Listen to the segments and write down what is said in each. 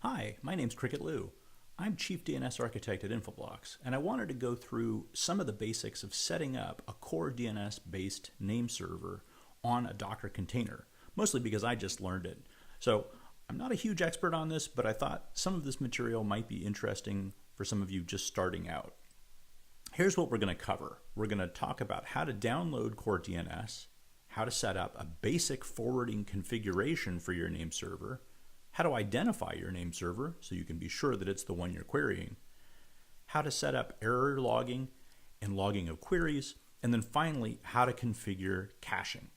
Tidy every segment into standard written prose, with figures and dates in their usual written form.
Hi, my name's Cricket Lou. I'm Chief DNS Architect at Infoblox, and I wanted to go through some of the basics of setting up a CoreDNS based name server on a Docker container, mostly because I just learned it. So I'm not a huge expert on this, but I thought some of this material might be interesting for some of you just starting out. Here's what we're going to cover. We're going to talk about how to download CoreDNS, how to set up a basic forwarding configuration for your name server, how to identify your name server so you can be sure that it's the one you're querying, how to set up error logging and logging of queries, and then finally, how to configure caching.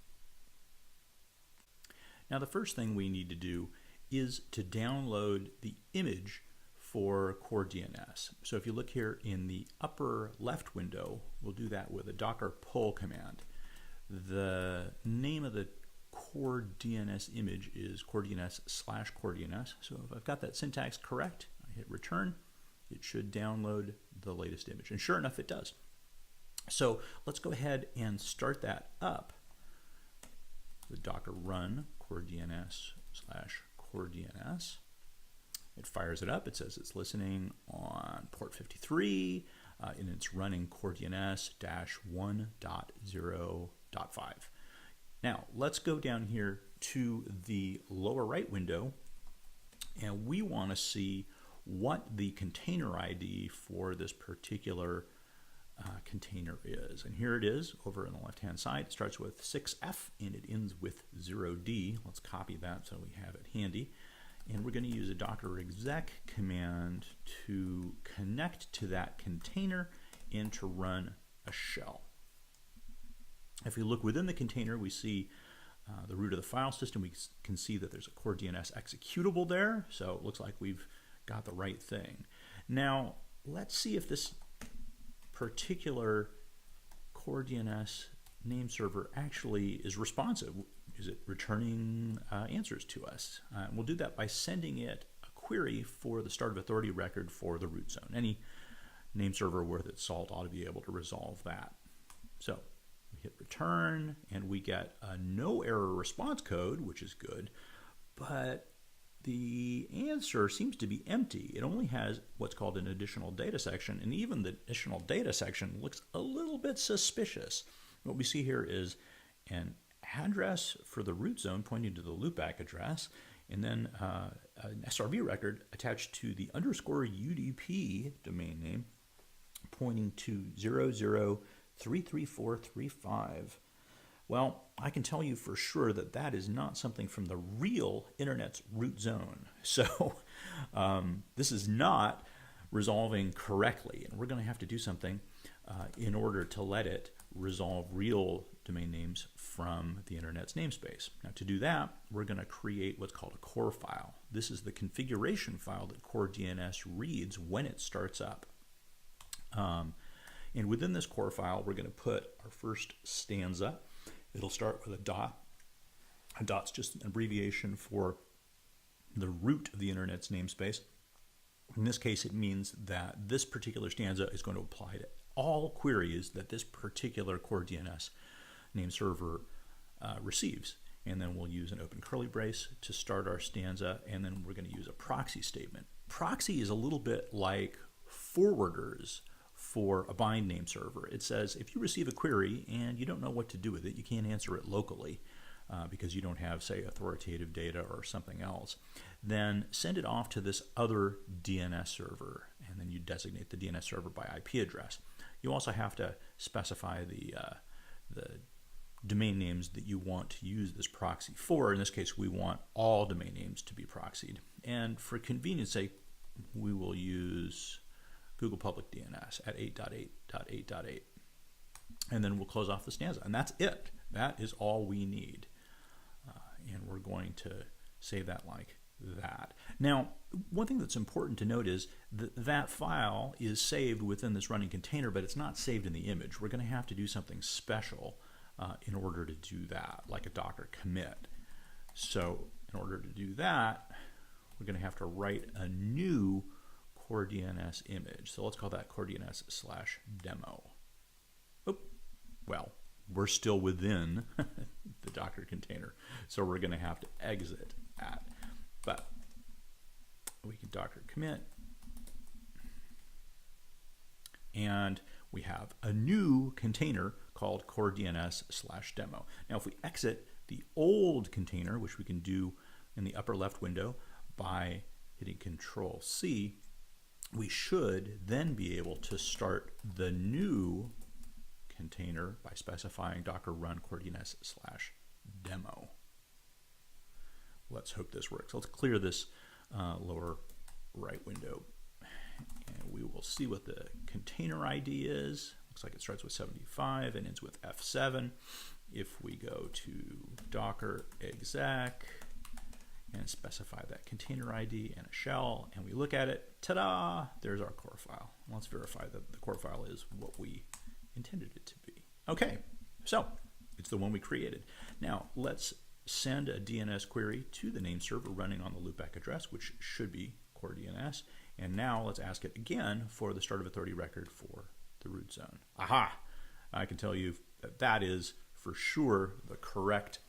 Now, the first thing we need to do is to download the image for CoreDNS. So if you look here in the upper left window, we'll do that with a docker pull command. The name of the CoreDNS image is CoreDNS/CoreDNS. So if I've got that syntax correct, I hit return, it should download the latest image. And sure enough, it does. So let's go ahead and start that up with docker run CoreDNS/CoreDNS. It fires it up. It says it's listening on port 53, and it's running CoreDNS-1.0.5. Now, let's go down here to the lower right window, and we want to see what the container ID for this particular container is. And here it is over on the left-hand side. It starts with 6F, and it ends with 0D. Let's copy that so we have it handy. And we're going to use a docker exec command to connect to that container and to run a shell. If we look within the container, we see the root of the file system. We can see that there's a CoreDNS executable there, so it looks like we've got the right thing. Now, let's see if this particular CoreDNS name server actually is responsive. Is it returning answers to us? We'll do that by sending it a query for the start of authority record for the root zone. Any name server worth its salt ought to be able to resolve that. So we hit return, and we get a no error response code, which is good, but the answer seems to be empty. It only has what's called an additional data section, and even the additional data section looks a little bit suspicious. What we see here is an address for the root zone pointing to the loopback address, and then an SRV record attached to the _UDP domain name pointing to 0033435. Well, I can tell you for sure that that is not something from the real internet's root zone. So this is not resolving correctly, and we're going to have to do something in order to let it resolve real domain names from the internet's namespace. Now, to do that, we're going to create what's called a core file. This is the configuration file that CoreDNS reads when it starts up. And within this core file, we're going to put our first stanza. It'll start with a dot. A dot's just an abbreviation for the root of the internet's namespace. In this case, it means that this particular stanza is going to apply to all queries that this particular CoreDNS name server receives. And then we'll use an open curly brace to start our stanza, and then we're going to use a proxy statement. Proxy is a little bit like forwarders for a bind name server. It says if you receive a query and you don't know what to do with it, you can't answer it locally because you don't have, say, authoritative data or something else, then send it off to this other DNS server, and then you designate the DNS server by IP address. You also have to specify the domain names that you want to use this proxy for. In this case, we want all domain names to be proxied. And for convenience sake, we will use Google Public DNS at 8.8.8.8. And then we'll close off the stanza. And that's it. That is all we need. And we're going to save that like that. Now, one thing that's important to note is that that file is saved within this running container, but it's not saved in the image. We're going to have to do something special in order to do that, like a Docker commit. So in order to do that, we're going to have to write a new CoreDNS image. So let's call that CoreDNS/demo. Oh, well, we're still within the Docker container, so we're going to have to exit that. But we can docker commit, and we have a new container called CoreDNS/demo. Now, if we exit the old container, which we can do in the upper left window by hitting Control C, we should then be able to start the new container by specifying docker run CoreDNS/demo. Let's hope this works. Let's clear this lower right window, and we will see what the container ID is. Looks like it starts with 75 and ends with F7. If we go to docker exec and specify that container ID and a shell, and we look at it, ta-da, there's our core file. Let's verify that the core file is what we intended it to be. Okay, so it's the one we created. Now let's send a DNS query to the name server running on the loopback address, which should be CoreDNS. And now let's ask it again for the start of authority record for the root zone. Aha! I can tell you that that is for sure the correct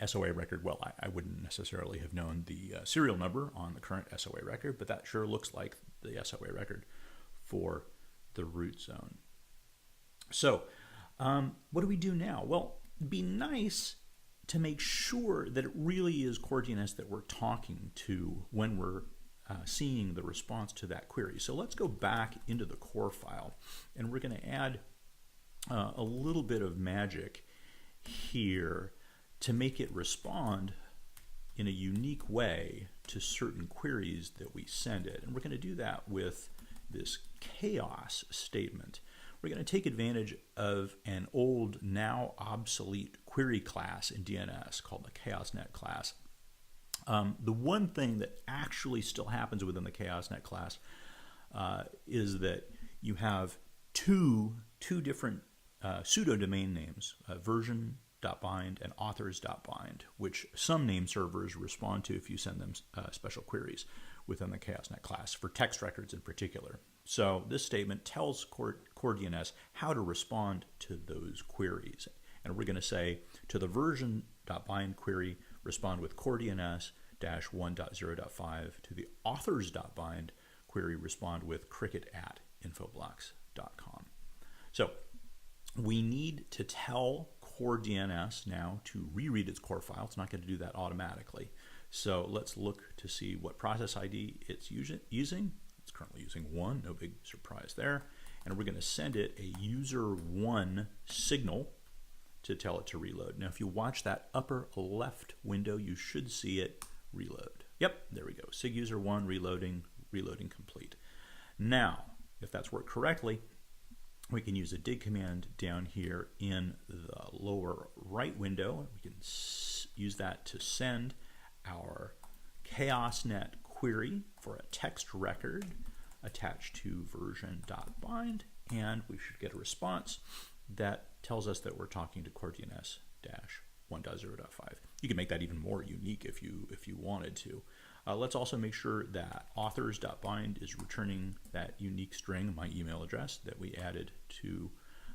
SOA record. Well, I wouldn't necessarily have known the serial number on the current SOA record, but that sure looks like the SOA record for the root zone. So what do we do now? Well, it'd be nice to make sure that it really is CoreDNS that we're talking to when we're seeing the response to that query. So let's go back into the core file, and we're going to add a little bit of magic here to make it respond in a unique way to certain queries that we send it. And we're going to do that with this chaos statement. We're going to take advantage of an old, now obsolete query class in DNS called the ChaosNet class. The one thing that actually still happens within the ChaosNet class is that you have two different pseudo domain names, version.bind and authors.bind, which some name servers respond to if you send them special queries within the ChaosNet class, for text records in particular. So this statement tells CoreDNS how to respond to those queries. And we're going to say, to the version.bind query, respond with CoreDNS-1.0.5. To the authors.bind query, respond with cricket@infoblox.com. So we need to tell CoreDNS now to reread its core file. It's not going to do that automatically. So let's look to see what process ID it's using. It's currently using 1, no big surprise there. And we're going to send it a user1 signal to tell it to reload. Now, if you watch that upper left window, you should see it reload. Yep, there we go. SIG user1 reloading complete. Now, if that's worked correctly, we can use a dig command down here in the lower right window. We can use that to send our ChaosNet query for a text record attached to version.bind, and we should get a response that tells us that we're talking to CoreDNS-1.0.5. You can make that even more unique if you wanted to. Let's also make sure that authors.bind is returning that unique string, my email address, that we added to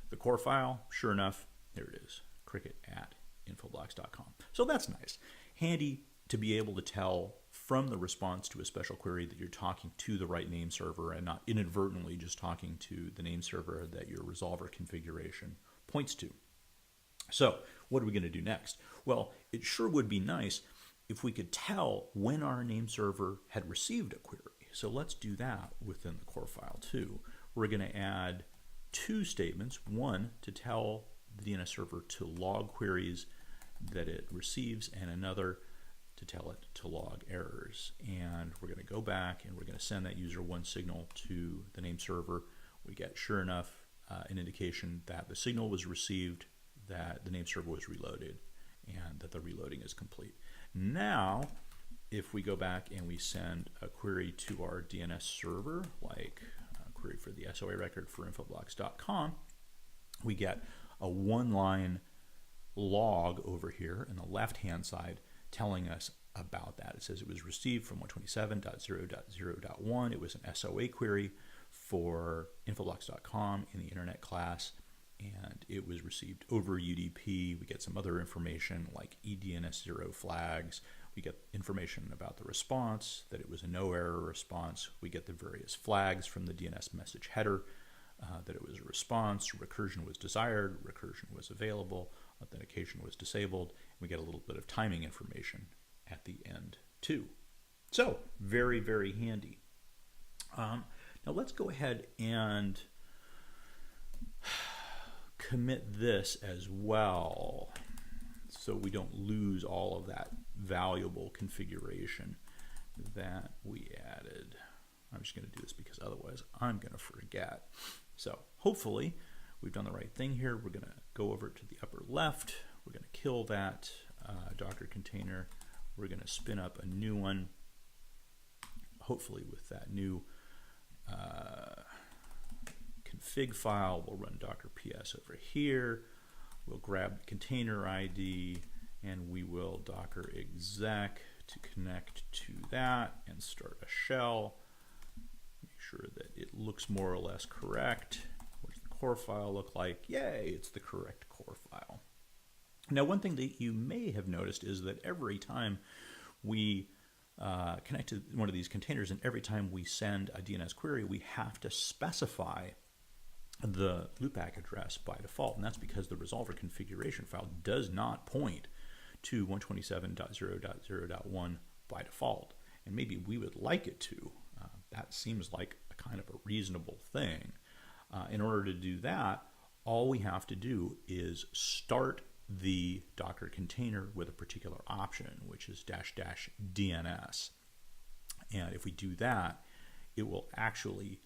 the core file. Sure enough, there it is, cricket@infoblox.com. So that's nice. Handy to be able to tell from the response to a special query that you're talking to the right name server and not inadvertently just talking to the name server that your resolver configuration points to. So what are we going to do next? Well, it sure would be nice if we could tell when our name server had received a query. So let's do that within the core file too. We're going to add 2 statements, one to tell the DNS server to log queries that it receives, and another to tell it to log errors. And we're going to go back and we're going to send that user1 signal to the name server. We get, sure enough, an indication that the signal was received, that the name server was reloaded, and that the reloading is complete. Now, if we go back and we send a query to our DNS server, like a query for the SOA record for infoblox.com, we get a 1-line log over here in the left-hand side telling us about that. It says it was received from 127.0.0.1. It was an SOA query for infoblox.com in the internet class, and it was received over UDP. We get some other information like eDNS0 flags. we get information about the response, that it was a no error response. We get the various flags from the DNS message header, that it was a response, recursion was desired, recursion was available, authentication was disabled. We get a little bit of timing information at the end too. So very, very handy. Now let's go ahead and commit this as well, so we don't lose all of that valuable configuration that we added. I'm just going to do this because otherwise I'm going to forget. So hopefully we've done the right thing here. We're going to go over to the upper left. We're going to kill that Docker container. We're going to spin up a new one, hopefully with that new config file. We'll run docker ps over here. We'll grab the container ID and we will docker exec to connect to that and start a shell. Make sure that it looks more or less correct. What does the core file look like? Yay, it's the correct core file. Now, one thing that you may have noticed is that every time we connect to one of these containers and every time we send a DNS query, we have to specify the loopback address by default, and that's because the resolver configuration file does not point to 127.0.0.1 by default, and maybe we would like it to. That seems like a kind of a reasonable thing. In order to do that, all we have to do is start the Docker container with a particular option, which is --DNS. And if we do that, it will actually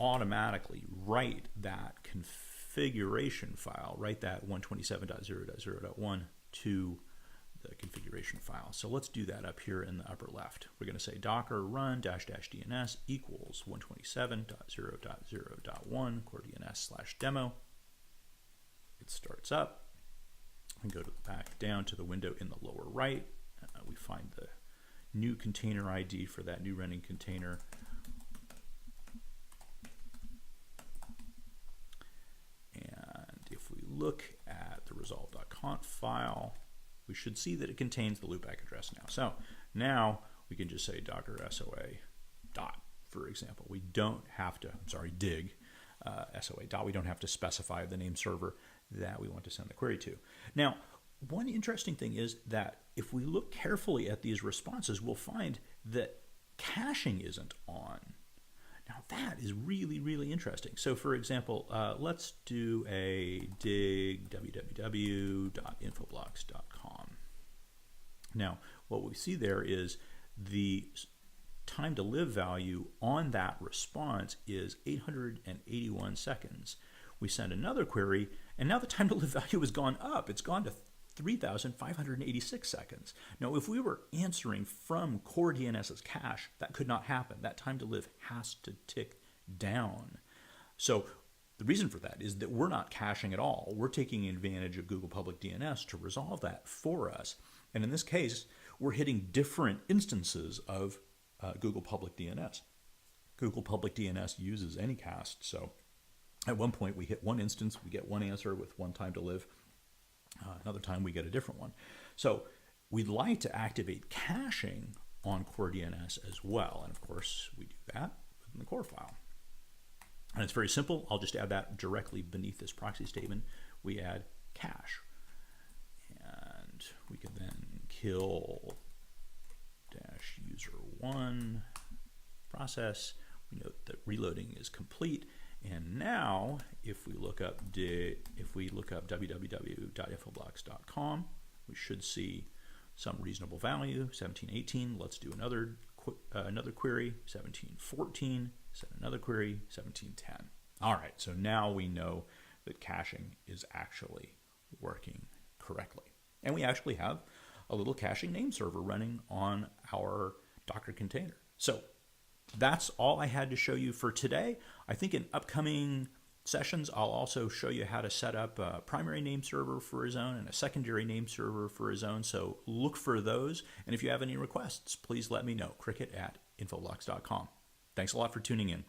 automatically write that configuration file, write that 127.0.0.1 to the configuration file. So let's do that up here in the upper left. We're going to say docker run --DNS equals 127.0.0.1 CoreDNS/demo. It starts up. We go back down to the window in the lower right. We find the new container ID for that new running container. And if we look at the resolve.conf file, we should see that it contains the loopback address now. So now we can just say docker SOA dot, for example. We don't have to, dig SOA dot. We don't have to specify the name server that we want to send the query to. Now, one interesting thing is that if we look carefully at these responses, we'll find that caching isn't on. Now that is really, really interesting. So for example, let's do a dig www.infoblox.com. Now, what we see there is the time to live value on that response is 881 seconds. We send another query, and now the time to live value has gone up. It's gone to 3,586 seconds. Now, if we were answering from CoreDNS's cache, that could not happen. That time to live has to tick down. So the reason for that is that we're not caching at all. We're taking advantage of Google Public DNS to resolve that for us. And in this case, we're hitting different instances of Google Public DNS. Google Public DNS uses Anycast, so at one point we hit one instance, we get one answer with one time to live. Another time we get a different one. So we'd like to activate caching on CoreDNS as well. And of course, we do that within the core file. And it's very simple. I'll just add that directly beneath this proxy statement. We add cache. And we can then kill -user1 process. We note that reloading is complete. And now, if we look up www.infoblox.com, we should see some reasonable value, 1718. Let's do another query, 1714. Send another query, 1710. All right, so now we know that caching is actually working correctly. And we actually have a little caching name server running on our Docker container. So that's all I had to show you for today. I think in upcoming sessions, I'll also show you how to set up a primary name server for a zone and a secondary name server for a zone. So look for those. And if you have any requests, please let me know. cricket@infoblox.com. Thanks a lot for tuning in.